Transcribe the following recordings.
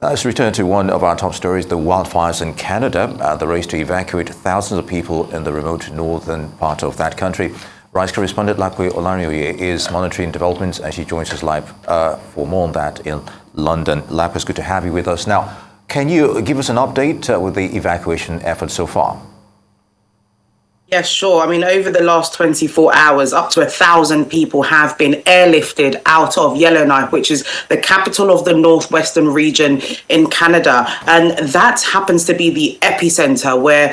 Let's return to one of our top stories, the wildfires in Canada. The race to evacuate thousands of people in the remote northern part of that country. Rice correspondent Labo Olarinoye is monitoring developments and she joins us live for more on that in London. Labo, it's good to have you with us. Now, can you give us an update with the evacuation effort so far? Yeah, sure. I mean, over the last 24 hours, up to 1,000 people have been airlifted out of Yellowknife, which is the capital of the northwestern region in Canada. And that happens to be the epicenter where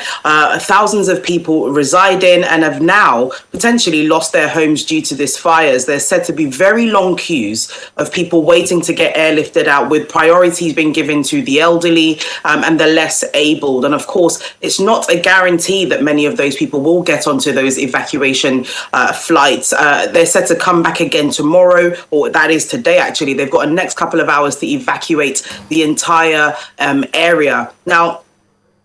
thousands of people reside in and have now potentially lost their homes due to these fires. There's said to be very long queues of people waiting to get airlifted out, with priorities being given to the elderly and the less abled. And of course, it's not a guarantee that many of those people will get onto those evacuation flights. They're set to come back again tomorrow, or that is today actually. They've got a next couple of hours to evacuate the entire area. Now,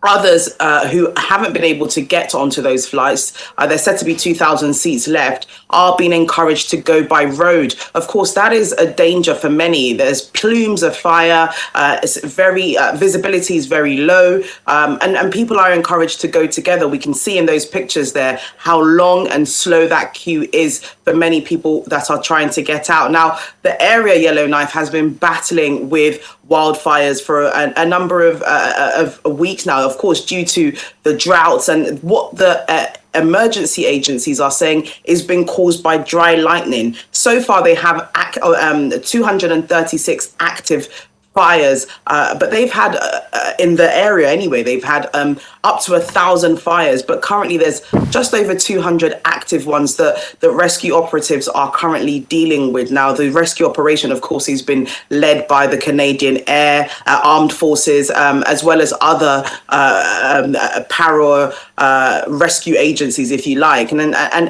others who haven't been able to get onto those flights, there's said to be 2,000 seats left, are being encouraged to go by road. Of course, that is a danger for many. There's plumes of fire, it's very visibility is very low, and people are encouraged to go together. We can see in those pictures there how long and slow that queue is for many people that are trying to get out. Now, the area Yellowknife has been battling with wildfires for a number of weeks now, of course, due to the droughts and what the emergency agencies are saying is being caused by dry lightning. So far, they have 236 active fires, but they've had in the area anyway, they've had up to 1,000 fires, but currently there's just over 200 active ones that the rescue operatives are currently dealing with. Now, the rescue operation, of course, has been led by the Canadian Air Armed Forces, as well as other para rescue agencies, if you like. And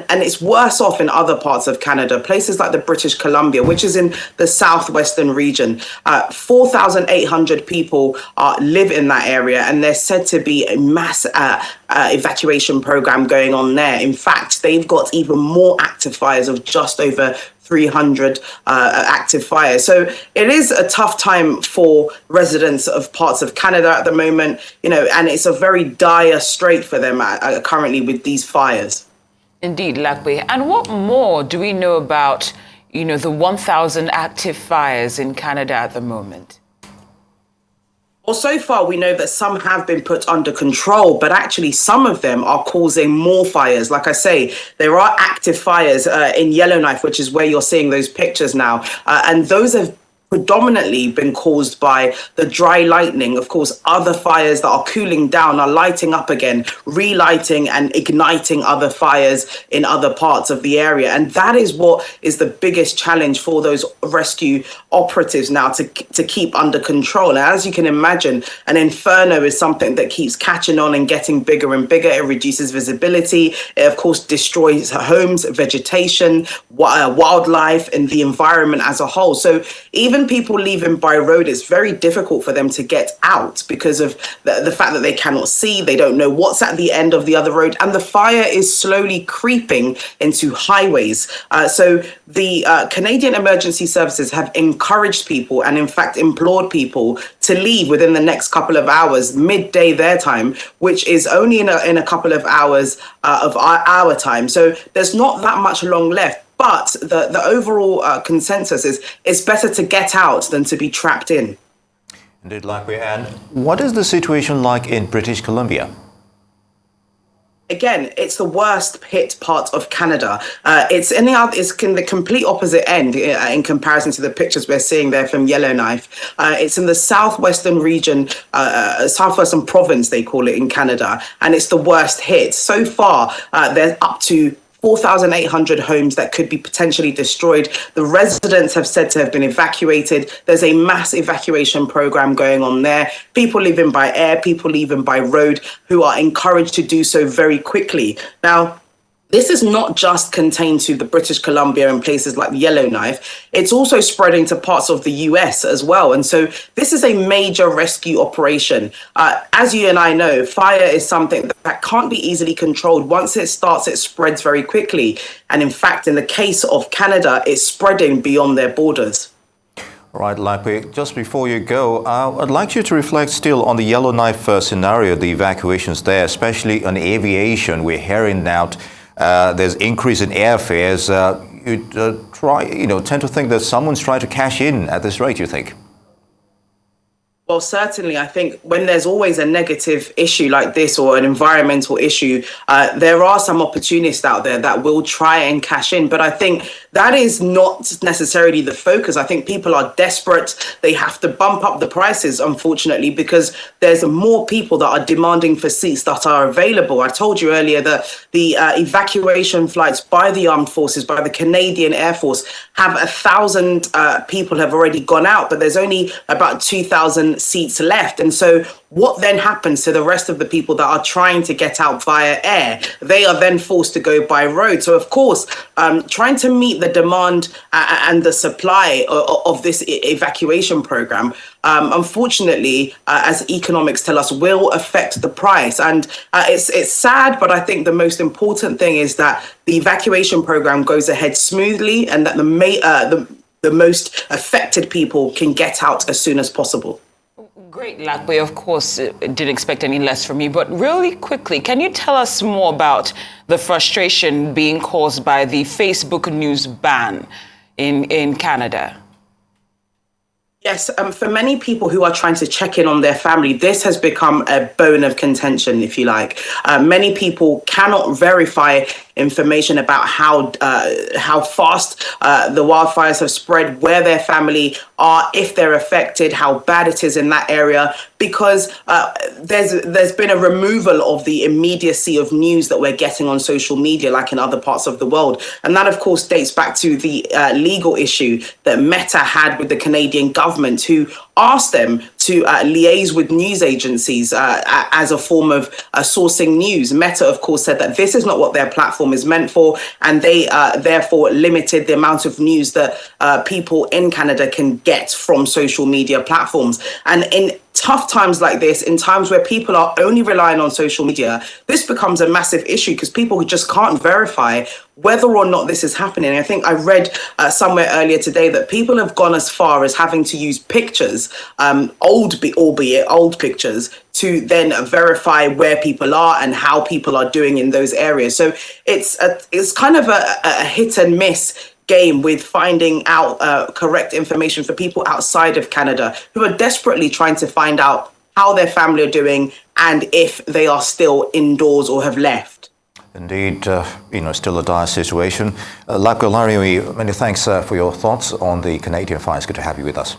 it's worse off in other parts of Canada, places like the British Columbia, which is in the southwestern region. 4,800 people live in that area, and there's said to be a mass evacuation program going on there. In fact, they've got even more active fires of just over 300 active fires. So it is a tough time for residents of parts of Canada at the moment, you know, and it's a very dire strait for them currently with these fires. Indeed, Labo. And what more do we know about, you know, the 1,000 active fires in Canada at the moment? Well, so far, we know that some have been put under control, but actually some of them are causing more fires. Like I say, there are active fires in Yellowknife, which is where you're seeing those pictures now. And those have predominantly been caused by the dry lightning. Of course, other fires that are cooling down are lighting up again, relighting and igniting other fires in other parts of the area. And that is what is the biggest challenge for those rescue operatives now to keep under control. And as you can imagine, an inferno is something that keeps catching on and getting bigger and bigger. It reduces visibility. It, of course, destroys homes, vegetation, wildlife, and the environment as a whole. So even people leaving by road, it's very difficult for them to get out because of the fact that they cannot see, they don't know what's at the end of the other road, and the fire is slowly creeping into highways. So the Canadian Emergency Services have encouraged people and in fact implored people to leave within the next couple of hours, midday their time, which is only in a couple of hours of our time. So there's not that much long left. But the overall consensus is it's better to get out than to be trapped in. Indeed, Labo. And what is the situation like in British Columbia? Again, it's the worst hit part of Canada. It's in the complete opposite end in comparison to the pictures we're seeing there from Yellowknife. It's in the southwestern region, southwestern province, they call it in Canada, and it's the worst hit. So far, there's up to 4,800 homes that could be potentially destroyed. The residents have said to have been evacuated. There's a mass evacuation program going on there. People leaving by air, people leaving by road, who are encouraged to do so very quickly. Now, this is not just contained to the British Columbia and places like Yellowknife. It's also spreading to parts of the US as well. And so this is a major rescue operation. As you and I know, fire is something that can't be easily controlled. Once it starts, it spreads very quickly. And in fact, in the case of Canada, it's spreading beyond their borders. All right, Lakwe, just before you go, I'd like you to reflect still on the Yellowknife scenario, the evacuations there, especially on aviation. We're hearing now there's increase in airfares. Tend to think that someone's trying to cash in at this rate, you think? Well, certainly, I think when there's always a negative issue like this or an environmental issue, there are some opportunists out there that will try and cash in. But I think that is not necessarily the focus. I think people are desperate. They have to bump up the prices, unfortunately, because there's more people that are demanding for seats that are available. I told you earlier that the evacuation flights by the armed forces, by the Canadian Air Force, have 1,000 people have already gone out, but there's only about 2,000 seats left. And so what then happens to the rest of the people that are trying to get out via air? They are then forced to go by road. So, of course, trying to meet the demand and the supply of this evacuation program, unfortunately, as economics tell us, will affect the price. And it's sad, but I think the most important thing is that the evacuation program goes ahead smoothly and that the most affected people can get out as soon as possible. Great, Lakwe. Of course, didn't expect any less from you. But really quickly, can you tell us more about the frustration being caused by the Facebook news ban in Canada? Yes, for many people who are trying to check in on their family, this has become a bone of contention, if you like. Many people cannot verify information about how fast the wildfires have spread, where their family are, if they're affected, how bad it is in that area, because there's been a removal of the immediacy of news that we're getting on social media, like in other parts of the world. And that, of course, dates back to the legal issue that Meta had with the Canadian government, who asked them to liaise with news agencies as a form of sourcing news. Meta, of course, said that this is not what their platform is meant for, and they therefore limited the amount of news that people in Canada can get from social media platforms. And in tough times like this, in times where people are only relying on social media, this becomes a massive issue because people just can't verify whether or not this is happening. I think I read somewhere earlier today that people have gone as far as having to use pictures, albeit old pictures, to then verify where people are and how people are doing in those areas. So it's kind of a hit and miss game with finding out correct information for people outside of Canada who are desperately trying to find out how their family are doing and if they are still indoors or have left. Indeed, still a dire situation. Labo, Olarinoye, many thanks for your thoughts on the Canadian fires. Good to have you with us.